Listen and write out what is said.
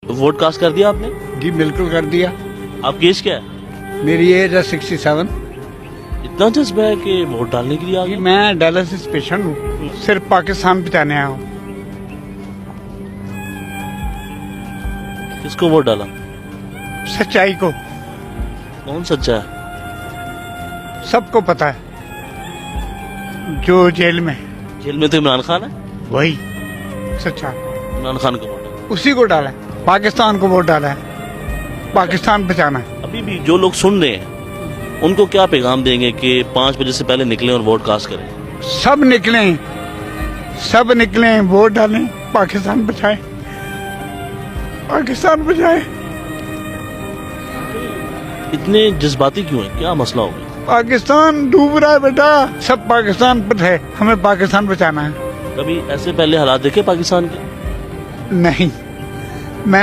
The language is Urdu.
ووٹ کاسٹ کر دیا آپ نے؟ جی بالکل کر دیا. آپ کی ایج کیا ہے؟ میری ایج ہے 67. اتنا جذبہ ہے کہ ووٹ ڈالنے کے لیے آ گئے؟ میں ڈائلسس پیشنٹ ہوں, صرف پاکستان بچانے آیا ہوں. کس کو ووٹ ڈالا؟ سچائی کو. کون سچا ہے؟ سب کو پتا ہے. جو جیل میں جیل میں تو عمران خان ہے. وہی سچا, عمران خان کو ووٹ ڈالا. اسی کو ڈالا ہے. پاکستان کو ووٹ ڈالا ہے. پاکستان بچانا ہے. ابھی بھی جو لوگ سن رہے ہیں ان کو کیا پیغام دیں گے کہ 5 بجے سے پہلے نکلیں اور ووٹ کاسٹ کریں؟ سب نکلیں ووٹ ڈالیں, پاکستان بچائیں, پاکستان بچائیں. اتنے جذباتی کیوں ہیں؟ کیا مسئلہ ہو گیا؟ پاکستان ڈوب رہا ہے بیٹا, سب پاکستان پر ہے, ہمیں پاکستان بچانا ہے. کبھی ایسے پہلے حالات دیکھے پاکستان کے؟ نہیں.